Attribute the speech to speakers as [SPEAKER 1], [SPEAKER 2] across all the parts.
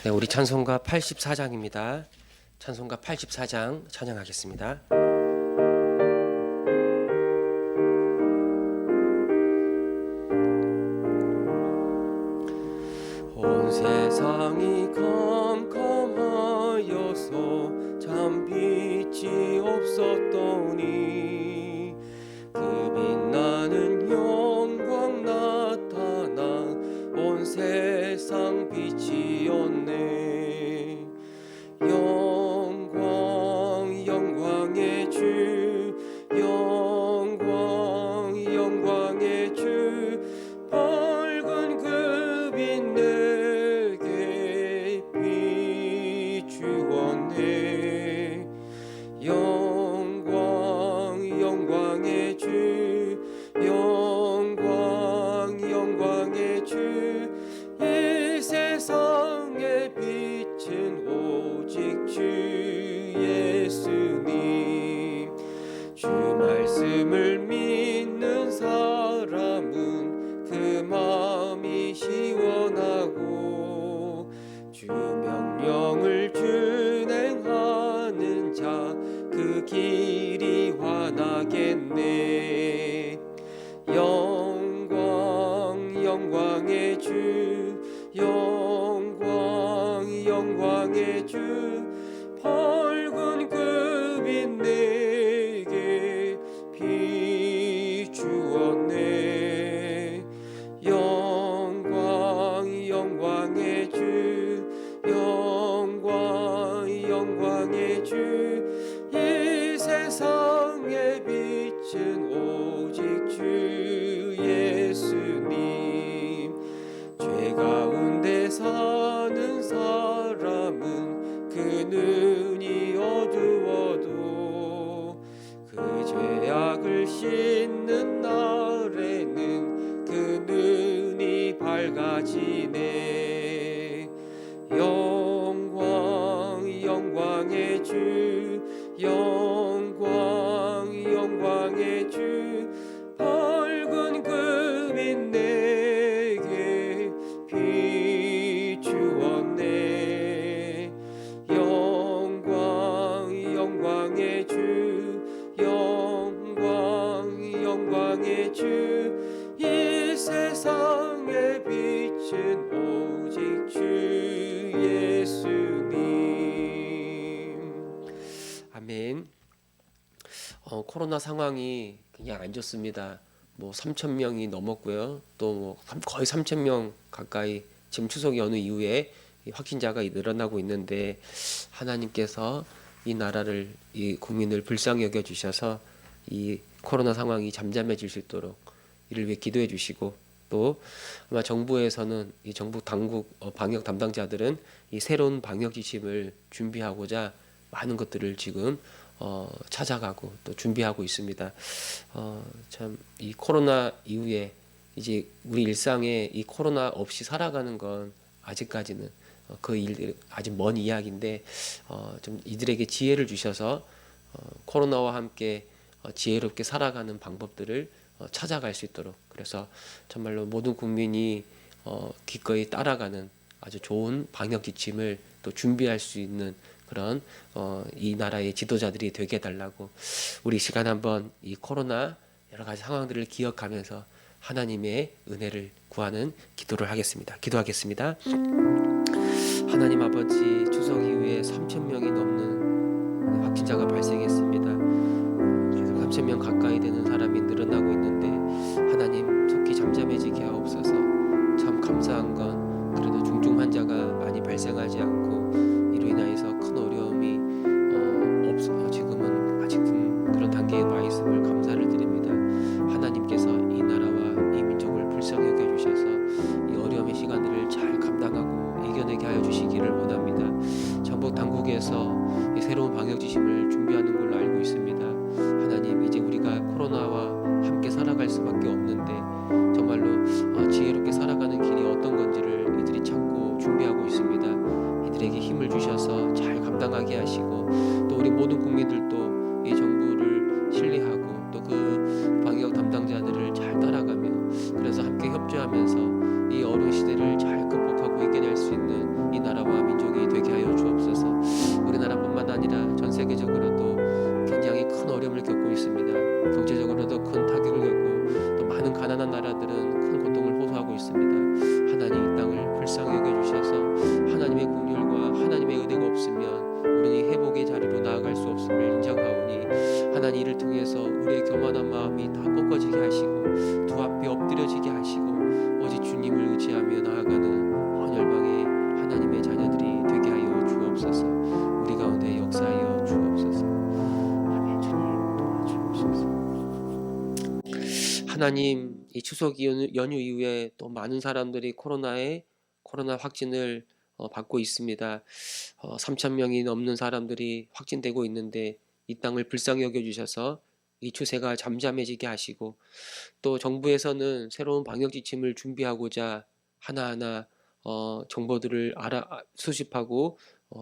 [SPEAKER 1] 네, 우리 찬송가 84장입니다. 찬송가 84장 찬양하겠습니다. 온 세상이 캄캄하여서 참 빛이 없었더니 그 빛나는 영광 나타나 온 세상 빛이었네. 영광의 주, 영광의 주, 밝은 그 빛 내게 비추었네. 영광의 주, 영광의 주, 이 세상의 빛은 오직 주 예수님. 주 말씀을 믿는 사람은 그 마음이 시원하고 주 명령을 준행하는 자 그 길이 환하겠네. 영광의 주, 영광의 주, 밝은 그 빛 내게 비추었네. 영광의 주, 영광의 주, 이 세상의 빛은 오직 주 예수님. 죄 가운데 사는 사람은 그 눈이 어두워도 그 죄악을 씻는 날에는 그 눈이 밝아지네. 영광의 주, 영광의 주, 밝은 그 빛 내게 비추었네. 영광의 주, 영광의 주, 이 세상의 빛은 오직 주 예수님. 아멘. 코로나 상황이 그냥 안 좋습니다. 3,000명이 넘었고요. 또 거의 3,000명 가까이 지금 추석 연휴 이후에 확진자가 늘어나고 있는데, 하나님께서 이 나라를, 이 국민을 불쌍히 여겨 주셔서 이 코로나 상황이 잠잠해질 수 있도록 이를 위해 기도해 주시고, 또 아마 정부에서는 이 정부 당국 방역 담당자들은 이 새로운 방역 지침을 준비하고자 많은 것들을 지금 찾아가고 또 준비하고 있습니다. 참 이 코로나 이후에 이제 우리 일상에 이 코로나 없이 살아가는 건 아직까지는 그 일들이 아직 먼 이야기인데, 좀 이들에게 지혜를 주셔서 코로나와 함께 지혜롭게 살아가는 방법들을 찾아갈 수 있도록, 그래서 정말로 모든 국민이 기꺼이 따라가는 아주 좋은 방역 지침을 또 준비할 수 있는 그런 이 나라의 지도자들이 되게 해달라고, 우리 시간 한번 이 코로나 여러 가지 상황들을 기억하면서 하나님의 은혜를 구하는 기도를 하겠습니다. 기도하겠습니다. 하나님 아버지, 추석 이후에 3,000명이 넘는 확진자가 발생했습니다. 계속 3,000명 가까이 되는 사람이 늘어나고 있는데, 하나님 속히 잠잠해지게 하옵소서. 참 감사한 건 그래도 중증 환자가 많이 발생하지 않고 이로 인하여서 큰 어려움이 없어 지금은 아직은 그런 단계에 와 있음을 감사를 드립니다. 하나님께서 이 나라와 이 민족을 불쌍히 여겨주셔서 이 어려움의 시간들을 잘 감당하고 이겨내게 하여 주시기를 원합니다. 정부 당국에서 이 새로운 방역 지침을 준비하는 걸로 알고 있습니다. 하나님, 이제 우리가 코로나와 함께 살아갈 수밖에 없는데 정말로 지혜롭게 살아가는 길이 어떤 건지를 이들이 찾고 준비하고 있습니다. 이들에게 힘을 주셔서 잘 감당하게 하시고, 또 우리 모든 국민들도 이 정부를 신뢰하고 또 그 방역 담당자들을 잘 따라가며, 그래서 함께 협조하면서 이 어려운 시대를 잘 극복하고 이겨낼 수 있는 이 나라와 민족 불쌍히 여겨주셔서 하나님의 긍휼과 하나님의 은혜가 없으면 우리는 회복의 자리로 나아갈 수 없음을 인정하오니 하나님 이를 통해서 우리의 교만한 마음이 다 꺾어지게 하시고 두 앞에 엎드려지게 하시고 오직 주님을 의지하며 나아가는 온 열방의 하나님의 자녀들이 되게 하여 주옵소서. 우리 가운데 역사하여 주옵소서. 아멘. 주님 도와주옵소서. 하나님, 이 추석 연휴 이후에 또 많은 사람들이 코로나 확진을 받고 있습니다. 3,000명이 넘는 사람들이 확진되고 있는데 이 땅을 불쌍히 여겨주셔서 이 추세가 잠잠해지게 하시고 또 정부에서는 새로운 방역 지침을 준비하고자 하나하나 정보들을 수집하고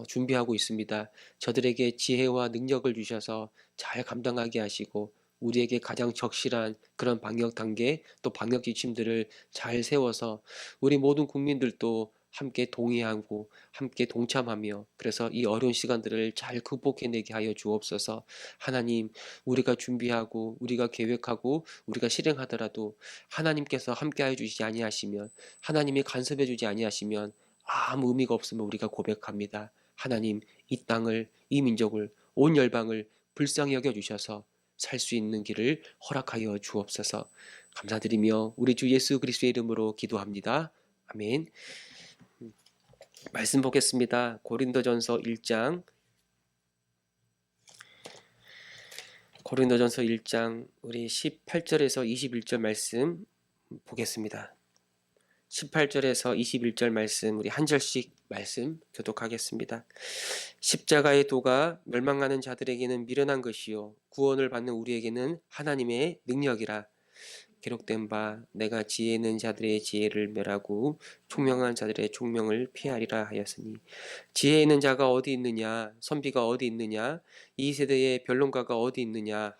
[SPEAKER 1] 준비하고 있습니다. 저들에게 지혜와 능력을 주셔서 잘 감당하게 하시고 우리에게 가장 적실한 그런 방역 단계 또 방역 지침들을 잘 세워서 우리 모든 국민들도 함께 동의하고 함께 동참하며 그래서 이 어려운 시간들을 잘 극복해내게 하여 주옵소서. 하나님, 우리가 준비하고 우리가 계획하고 우리가 실행하더라도 하나님께서 함께하여 주시지 아니하시면 하나님이 간섭해 주지 아니하시면 아무 의미가 없음을 우리가 고백합니다. 하나님, 이 땅을 이 민족을 온 열방을 불쌍히 여겨주셔서 살 수 있는 길을 허락하여 주옵소서. 감사드리며 우리 주 예수 그리스도의 이름으로 기도합니다. 아멘. 말씀 보겠습니다. 고린도전서 1장 우리 18절에서 21절 말씀 보겠습니다. 18절에서 21절 말씀 우리 한 절씩 말씀 교독하겠습니다. 십자가의 도가 멸망하는 자들에게는 미련한 것이요 구원을 받는 우리에게는 하나님의 능력이라. 기록된 바 내가 지혜 있는 자들의 지혜를 멸하고 총명한 자들의 총명을 피하리라 하였으니 지혜 있는 자가 어디 있느냐 선비가 어디 있느냐 이 세대의 변론가가 어디 있느냐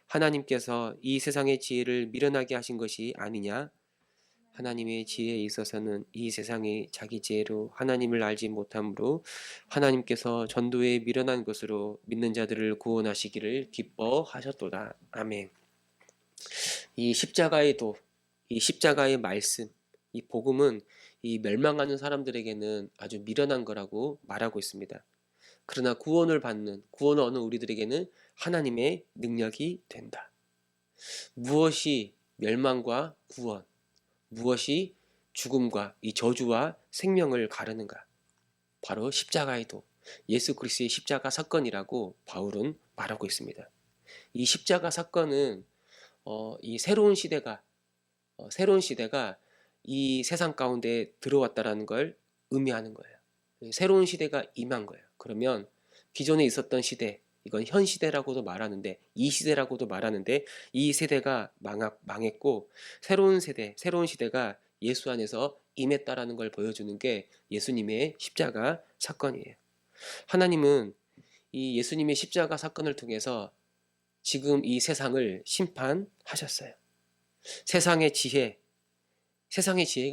[SPEAKER 1] 하나님께서 이 세상의 지혜를 미련하게 하신 것이 아니냐. 하나님의 지혜에 있어서는 이 세상이 자기 지혜로 하나님을 알지 못함으로 하나님께서 전도에 미련한 것으로 믿는 자들을 구원하시기를 기뻐하셨도다. 아멘. 이 십자가의 도, 이 십자가의 말씀, 이 복음은 이 멸망하는 사람들에게는 아주 미련한 거라고 말하고 있습니다. 그러나 구원을 얻는 우리들에게는 하나님의 능력이 된다. 무엇이 멸망과 구원, 무엇이 죽음과 이 저주와 생명을 가르는가? 바로 십자가의 도, 예수 그리스도의 십자가 사건이라고 바울은 말하고 있습니다. 이 십자가 사건은 이 새로운 시대가 이 세상 가운데 들어왔다라는 걸 의미하는 거예요. 새로운 시대가 임한 거예요. 그러면 기존에 있었던 시대, 이건 현 시대라고도 말하는데 이 시대라고도 말하는데 이 세대가 망했고 새로운 시대가 예수 안에서 임했다라는 걸 보여주는 게 예수님의 십자가 사건이에요. 하나님은 이 예수님의 십자가 사건을 통해서 지금 이 세상을 심판하셨어요. 세상의 지혜가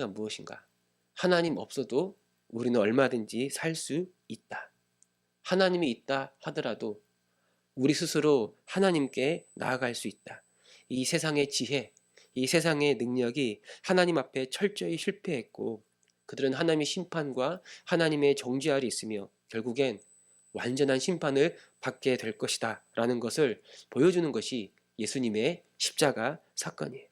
[SPEAKER 1] 무엇인가? 하나님 없어도 우리는 얼마든지 살 수 있다. 하나님이 있다 하더라도 우리 스스로 하나님께 나아갈 수 있다. 이 세상의 지혜, 이 세상의 능력이 하나님 앞에 철저히 실패했고 그들은 하나님의 심판과 하나님의 정죄 아래 있으며 결국엔 완전한 심판을 받게 될 것이다 라는 것을 보여주는 것이 예수님의 십자가 사건이에요.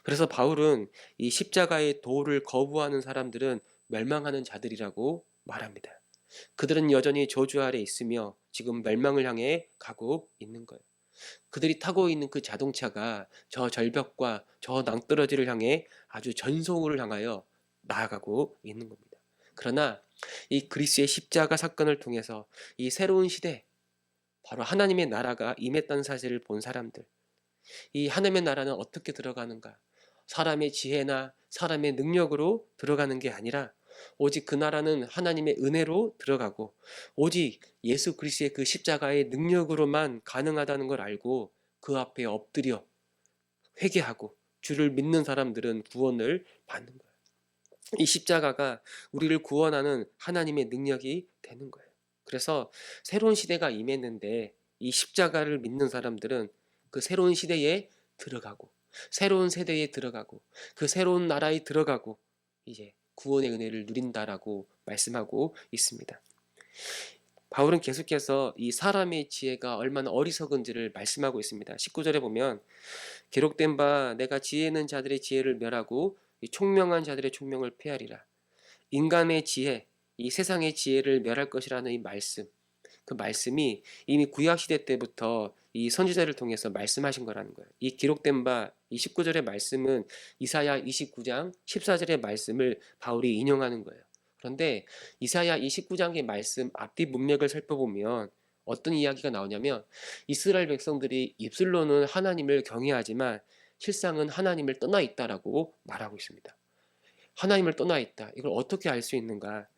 [SPEAKER 1] 그래서 바울은 이 십자가의 도를 거부하는 사람들은 멸망하는 자들이라고 말합니다. 그들은 여전히 저주 아래 있으며 지금 멸망을 향해 가고 있는 거예요. 그들이 타고 있는 그 자동차가 저 절벽과 저 낭떠러지를 향해 아주 전속을 향하여 나아가고 있는 겁니다. 그러나 이 그리스도의 십자가 사건을 통해서 이 새로운 시대, 바로 하나님의 나라가 임했다는 사실을 본 사람들, 이 하나님의 나라는 어떻게 들어가는가? 사람의 지혜나 사람의 능력으로 들어가는 게 아니라 오직 그 나라는 하나님의 은혜로 들어가고 오직 예수 그리스도의 그 십자가의 능력으로만 가능하다는 걸 알고 그 앞에 엎드려 회개하고 주를 믿는 사람들은 구원을 받는 거예요. 이 십자가가 우리를 구원하는 하나님의 능력이 되는 거예요. 그래서 새로운 시대가 임했는데 이 십자가를 믿는 사람들은 그 새로운 시대에 들어가고 새로운 세대에 들어가고 그 새로운 나라에 들어가고 이제 구원의 은혜를 누린다라고 말씀하고 있습니다. 바울은 계속해서 이 사람의 지혜가 얼마나 어리석은지를 말씀하고 있습니다. 19절에 보면 기록된 바 내가 지혜 있는 자들의 지혜를 멸하고 이 총명한 자들의 총명을 폐하리라. 인간의 지혜, 이 세상의 지혜를 멸할 것이라는 이 말씀, 그 말씀이 이미 구약시대 때부터 이 선지자를 통해서 말씀하신 거라는 거예요. 이 기록된 바 이 19절의 말씀은 이사야 29장 14절의 말씀을 바울이 인용하는 거예요. 그런데 이사야 29장의 말씀 앞뒤 문맥을 살펴보면 어떤 이야기가 나오냐면 이스라엘 백성들이 입술로는 하나님을 경외하지만 실상은 하나님을 떠나 있다라고 말하고 있습니다. 하나님을 떠나 있다. 이걸 어떻게 알 수 있는가?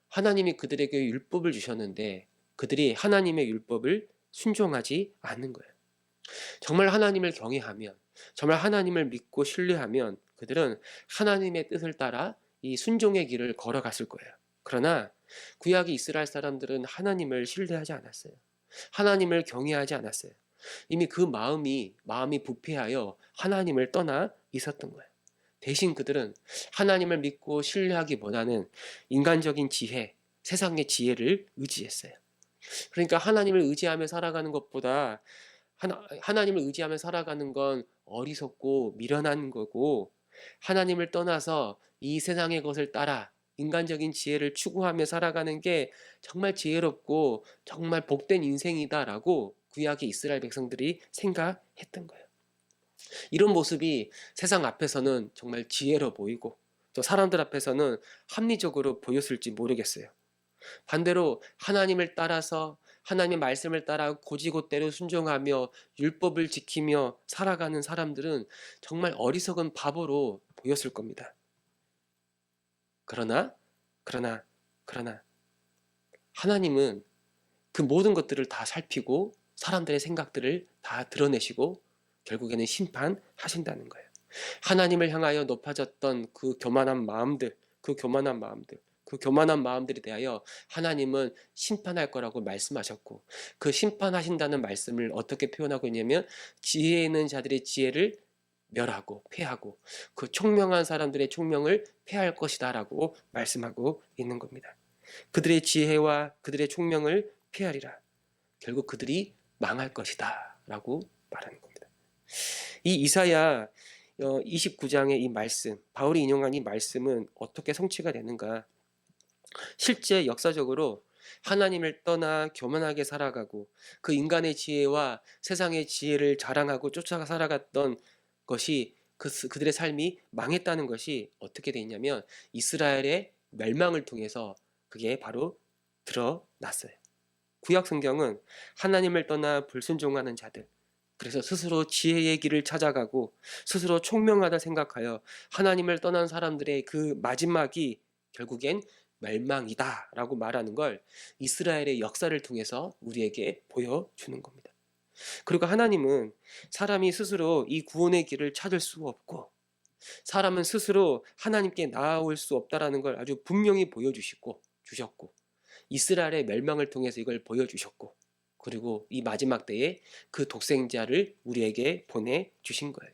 [SPEAKER 1] 하나님이 그들에게 율법을 주셨는데 그들이 하나님의 율법을 순종하지 않는 거예요. 정말 하나님을 경외하면, 정말 하나님을 믿고 신뢰하면 그들은 하나님의 뜻을 따라 이 순종의 길을 걸어갔을 거예요. 그러나 구약의 이스라엘 사람들은 하나님을 신뢰하지 않았어요. 하나님을 경외하지 않았어요. 이미 그 마음이 부패하여 하나님을 떠나 있었던 거예요. 대신 그들은 하나님을 믿고 신뢰하기보다는 인간적인 지혜, 세상의 지혜를 의지했어요. 그러니까 하나님을 의지하며 살아가는 것보다 하나님을 의지하며 살아가는 건 어리석고 미련한 거고, 하나님을 떠나서 이 세상의 것을 따라 인간적인 지혜를 추구하며 살아가는 게 정말 지혜롭고 정말 복된 인생이다라고 구약의 이스라엘 백성들이 생각했던 거예요. 이런 모습이 세상 앞에서는 정말 지혜로 보이고 또 사람들 앞에서는 합리적으로 보였을지 모르겠어요. 반대로 하나님을 따라서 하나님의 말씀을 따라 고지고대로 순종하며 율법을 지키며 살아가는 사람들은 정말 어리석은 바보로 보였을 겁니다. 그러나 하나님은 그 모든 것들을 다 살피고 사람들의 생각들을 다 드러내시고 결국에는 심판하신다는 거예요. 하나님을 향하여 높아졌던 그 교만한 마음들에 대하여 하나님은 심판할 거라고 말씀하셨고, 그 심판하신다는 말씀을 어떻게 표현하고 있냐면 지혜 있는 자들의 지혜를 멸하고 폐하고 그 총명한 사람들의 총명을 폐할 것이다 라고 말씀하고 있는 겁니다. 그들의 지혜와 그들의 총명을 폐하리라. 결국 그들이 망할 것이다 라고 말하는 겁니다. 이 이사야 29장의 이 말씀, 바울이 인용한 이 말씀은 어떻게 성취가 되는가? 실제 역사적으로 하나님을 떠나 교만하게 살아가고 그 인간의 지혜와 세상의 지혜를 자랑하고 쫓아가 살아갔던 것이 그들의 삶이 망했다는 것이 어떻게 돼 있냐면 이스라엘의 멸망을 통해서 그게 바로 드러났어요. 구약 성경은 하나님을 떠나 불순종하는 자들, 그래서 스스로 지혜의 길을 찾아가고 스스로 총명하다 생각하여 하나님을 떠난 사람들의 그 마지막이 결국엔 멸망이다 라고 말하는 걸 이스라엘의 역사를 통해서 우리에게 보여주는 겁니다. 그리고 하나님은 사람이 스스로 이 구원의 길을 찾을 수 없고 사람은 스스로 하나님께 나아올 수 없다라는 걸 아주 분명히 주셨고 이스라엘의 멸망을 통해서 이걸 보여주셨고 그리고 이 마지막 때에 그 독생자를 우리에게 보내주신 거예요.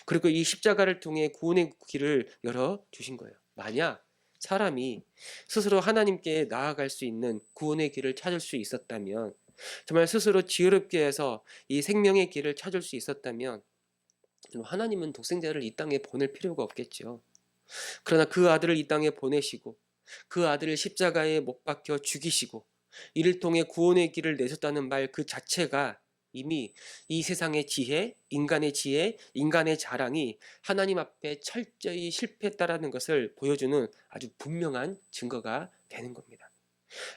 [SPEAKER 1] 그리고 이 십자가를 통해 구원의 길을 열어주신 거예요. 만약 사람이 스스로 하나님께 나아갈 수 있는 구원의 길을 찾을 수 있었다면, 정말 스스로 지혜롭게 해서 이 생명의 길을 찾을 수 있었다면 하나님은 독생자를 이 땅에 보낼 필요가 없겠죠. 그러나 그 아들을 이 땅에 보내시고 그 아들을 십자가에 못 박혀 죽이시고 이를 통해 구원의 길을 내셨다는 말 그 자체가 이미 이 세상의 지혜, 인간의 자랑이 하나님 앞에 철저히 실패했다라는 것을 보여주는 아주 분명한 증거가 되는 겁니다.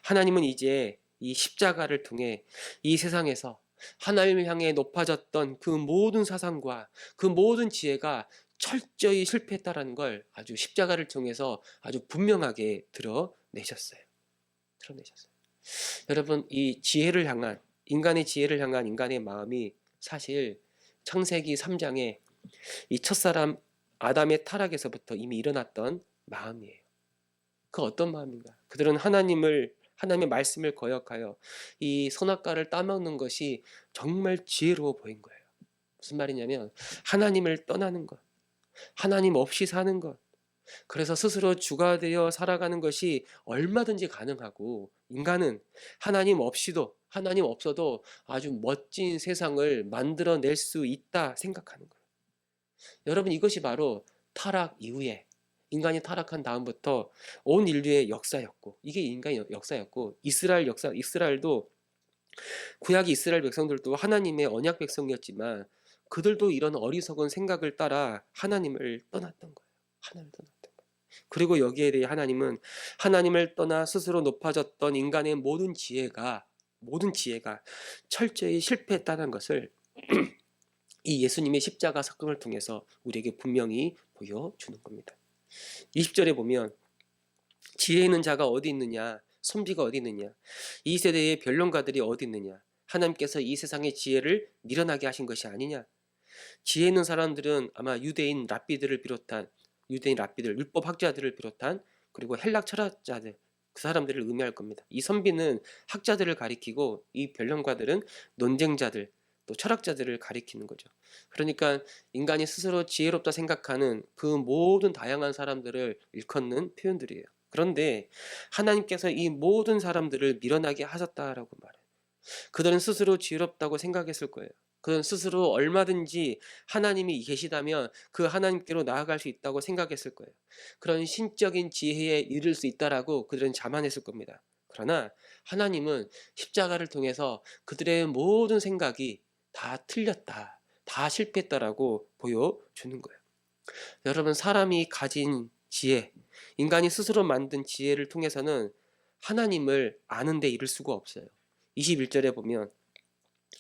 [SPEAKER 1] 하나님은 이제 이 십자가를 통해 이 세상에서 하나님을 향해 높아졌던 그 모든 사상과 그 모든 지혜가 철저히 실패했다라는 걸 아주 십자가를 통해서 아주 분명하게 드러내셨어요. 여러분, 이 인간의 지혜를 향한 인간의 마음이 사실 창세기 3장에 이 첫사람 아담의 타락에서부터 이미 일어났던 마음이에요. 그 어떤 마음인가? 그들은 하나님의 말씀을 거역하여 이 선악과를 따먹는 것이 정말 지혜로워 보인 거예요. 무슨 말이냐면 하나님을 떠나는 것, 하나님 없이 사는 것, 그래서 스스로 주가 되어 살아가는 것이 얼마든지 가능하고, 인간은 하나님 없어도 아주 멋진 세상을 만들어낼 수 있다 생각하는 거예요. 여러분, 이것이 바로 타락 이후에, 인간이 타락한 다음부터 온 인류의 역사였고, 이게 인간의 역사였고, 이스라엘도, 구약 이스라엘 백성들도 하나님의 언약 백성이었지만 그들도 이런 어리석은 생각을 따라 하나님을 떠났던 거예요. 하나님을 떠났던 거예요. 그리고 여기에 대해 하나님은 하나님을 떠나 스스로 높아졌던 인간의 모든 지혜가 철저히 실패했다는 것을 이 예수님의 십자가 사건을 통해서 우리에게 분명히 보여주는 겁니다. 20절에 보면 지혜 있는 자가 어디 있느냐, 선비가 어디 있느냐, 이 세대의 변론가들이 어디 있느냐, 하나님께서 이 세상의 지혜를 미련하게 하신 것이 아니냐. 지혜 있는 사람들은 아마 유대인 랍비들, 율법 학자들을 비롯한, 그리고 헬락 철학자들, 그 사람들을 의미할 겁니다. 이 선비는 학자들을 가리키고, 이 변론가들은 논쟁자들, 또 철학자들을 가리키는 거죠. 그러니까 인간이 스스로 지혜롭다 생각하는 그 모든 다양한 사람들을 일컫는 표현들이에요. 그런데 하나님께서 이 모든 사람들을 미련하게 하셨다라고 말해요. 그들은 스스로 지혜롭다고 생각했을 거예요. 그들은 스스로 얼마든지 하나님이 계시다면 그 하나님께로 나아갈 수 있다고 생각했을 거예요. 그런 신적인 지혜에 이를 수 있다라고 그들은 자만했을 겁니다. 그러나 하나님은 십자가를 통해서 그들의 모든 생각이 다 틀렸다, 다 실패했다라고 보여주는 거예요. 여러분, 사람이 가진 지혜, 인간이 스스로 만든 지혜를 통해서는 하나님을 아는 데 이를 수가 없어요. 21절에 보면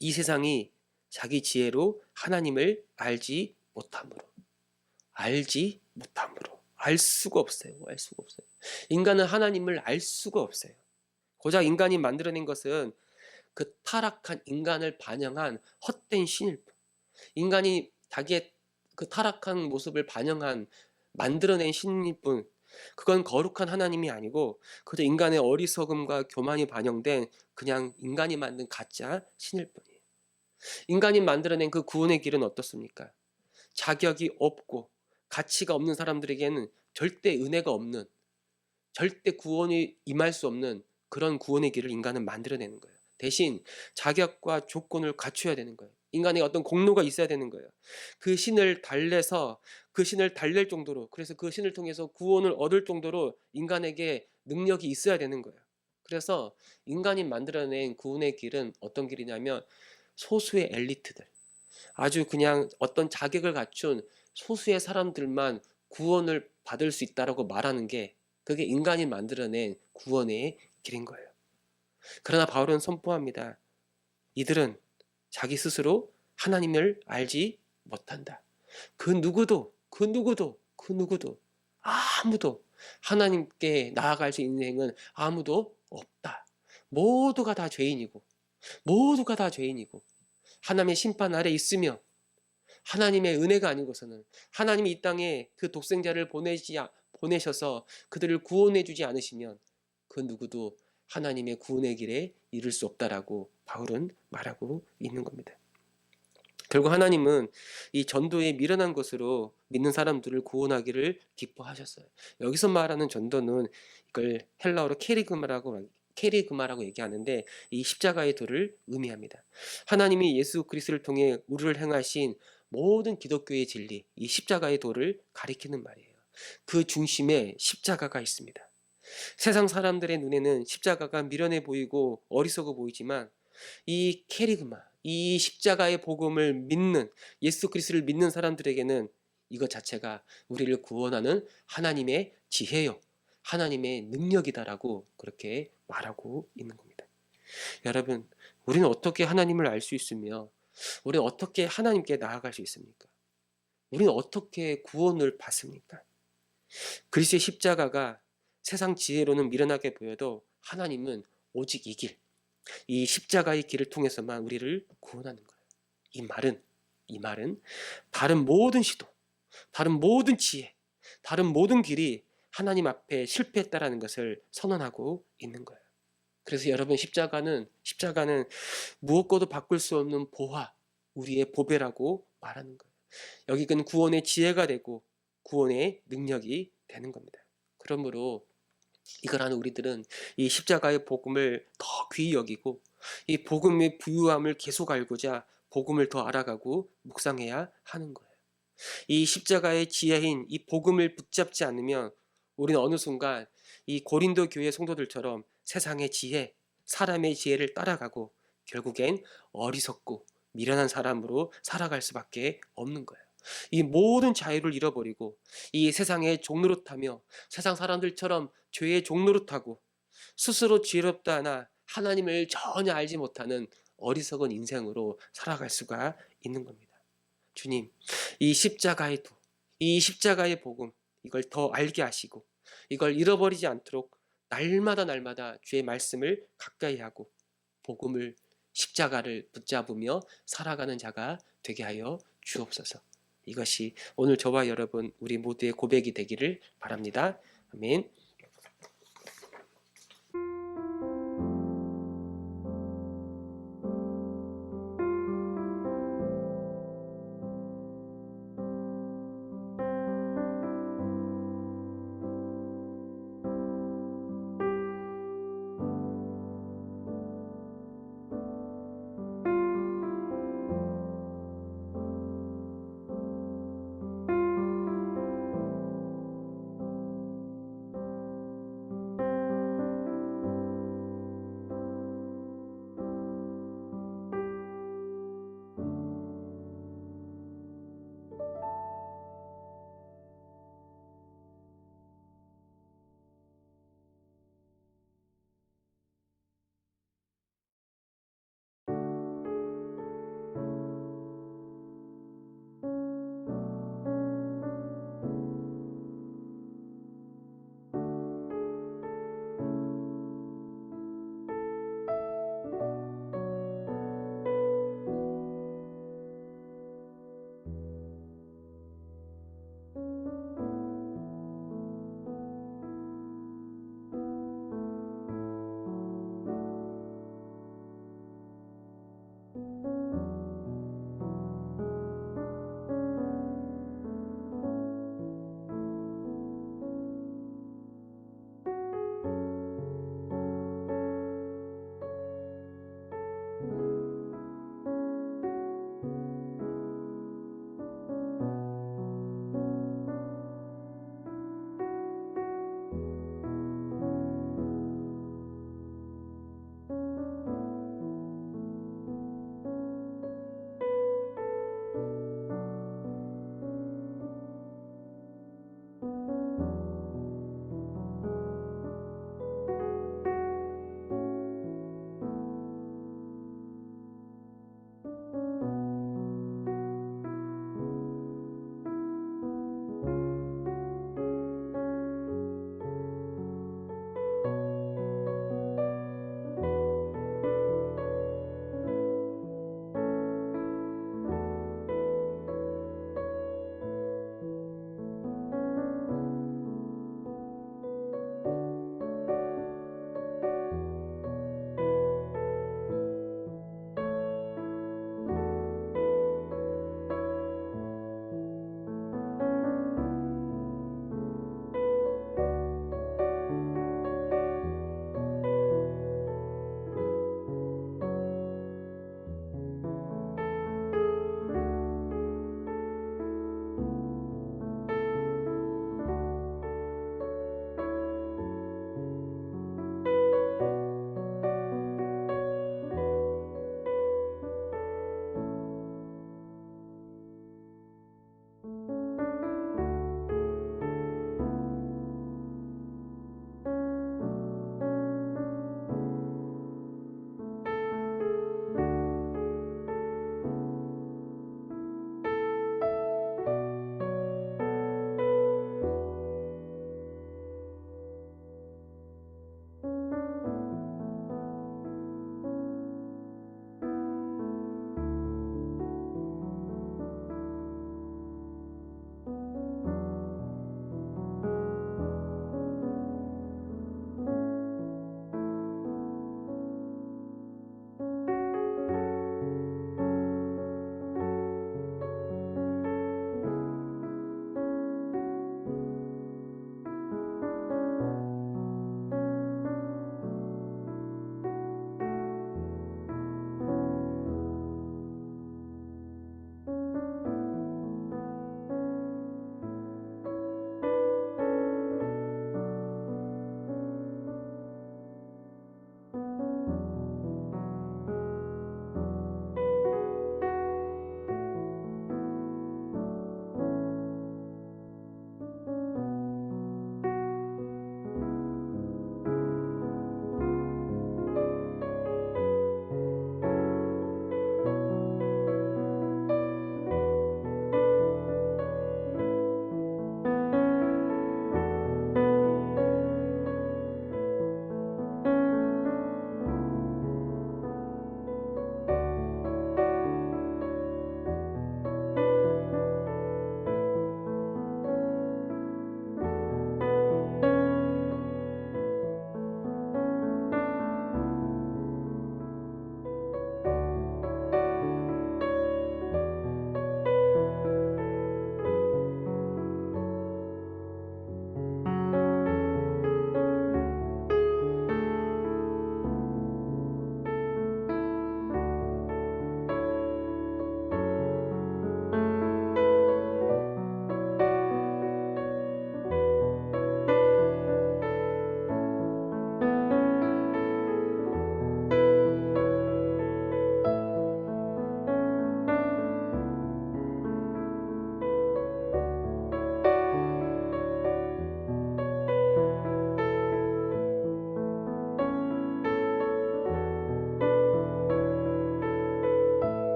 [SPEAKER 1] 이 세상이 자기 지혜로 하나님을 알지 못함으로, 알 수가 없어요. 인간은 하나님을 알 수가 없어요. 고작 인간이 만들어낸 것은 그 타락한 인간을 반영한 헛된 신일 뿐. 인간이 자기의 그 타락한 모습을 만들어낸 신일 뿐, 그건 거룩한 하나님이 아니고 그저 인간의 어리석음과 교만이 반영된 그냥 인간이 만든 가짜 신일 뿐이에요. 인간이 만들어낸 그 구원의 길은 어떻습니까? 자격이 없고 가치가 없는 사람들에게는 절대 은혜가 없는, 절대 구원이 임할 수 없는 그런 구원의 길을 인간은 만들어내는 거예요. 대신 자격과 조건을 갖춰야 되는 거예요. 인간의 어떤 공로가 있어야 되는 거예요. 그 신을 달랠 정도로, 그래서 그 신을 통해서 구원을 얻을 정도로 인간에게 능력이 있어야 되는 거예요. 그래서 인간이 만들어낸 구원의 길은 어떤 길이냐면, 소수의 엘리트들, 아주 그냥 어떤 자격을 갖춘 소수의 사람들만 구원을 받을 수 있다라고 말하는 게, 그게 인간이 만들어낸 구원의 길인 거예요. 그러나 바울은 선포합니다. 이들은 자기 스스로 하나님을 알지 못한다. 그 누구도 아무도 하나님께 나아갈 수 있는 행은 아무도 없다. 모두가 다 죄인이고 하나님의 심판 아래 있으며, 하나님의 은혜가 아니고서는, 하나님이 이 땅에 그 독생자를 보내셔서 그들을 구원해 주지 않으시면 그 누구도 하나님의 구원의 길에 이를 수 없다라고 바울은 말하고 있는 겁니다. 결국 하나님은 이 전도에 미련한 것으로 믿는 사람들을 구원하기를 기뻐하셨어요. 여기서 말하는 전도는 이걸 헬라어로 케리그마라고 얘기하는데, 이 십자가의 도를 의미합니다. 하나님이 예수 그리스도를 통해 우리를 행하신 모든 기독교의 진리, 이 십자가의 도를 가리키는 말이에요. 그 중심에 십자가가 있습니다. 세상 사람들의 눈에는 십자가가 미련해 보이고 어리석어 보이지만, 이 이 십자가의 복음을 믿는, 예수 그리스도를 믿는 사람들에게는 이것 자체가 우리를 구원하는 하나님의 지혜요, 하나님의 능력이다라고 그렇게 말하고 있는 겁니다. 여러분, 우리는 어떻게 하나님을 알 수 있으며, 우리는 어떻게 하나님께 나아갈 수 있습니까? 우리는 어떻게 구원을 받습니까? 그리스도의 십자가가 세상 지혜로는 미련하게 보여도 하나님은 오직 이 십자가의 길을 통해서만 우리를 구원하는 거예요. 이 말은 다른 모든 시도, 다른 모든 지혜, 다른 모든 길이 하나님 앞에 실패했다라는 것을 선언하고 있는 거예요. 그래서 여러분, 십자가는 무엇과도 바꿀 수 없는 우리의 보배라고 말하는 거예요. 여기는 구원의 지혜가 되고 구원의 능력이 되는 겁니다. 그러므로 이걸 아는 우리들은 이 십자가의 복음을 더 귀히 여기고 이 복음의 부유함을 계속 알고자 복음을 더 알아가고 묵상해야 하는 거예요. 이 십자가의 지혜인 이 복음을 붙잡지 않으면 우리는 어느 순간 이 고린도 교회 성도들처럼 세상의 지혜, 사람의 지혜를 따라가고 결국엔 어리석고 미련한 사람으로 살아갈 수밖에 없는 거예요. 이 모든 자유를 잃어버리고 이 세상의 종노릇하며 세상 사람들처럼 죄의 종노릇하고 스스로 지혜롭다 하나 하나님을 전혀 알지 못하는 어리석은 인생으로 살아갈 수가 있는 겁니다. 주님, 이 십자가의 도, 이 십자가의 복음, 이걸 더 알게 하시고 이걸 잃어버리지 않도록 날마다 주의 말씀을 가까이 하고 복음을 십자가를 붙잡으며 살아가는 자가 되게 하여 주옵소서. 이것이 오늘 저와 여러분 우리 모두의 고백이 되기를 바랍니다. 아멘.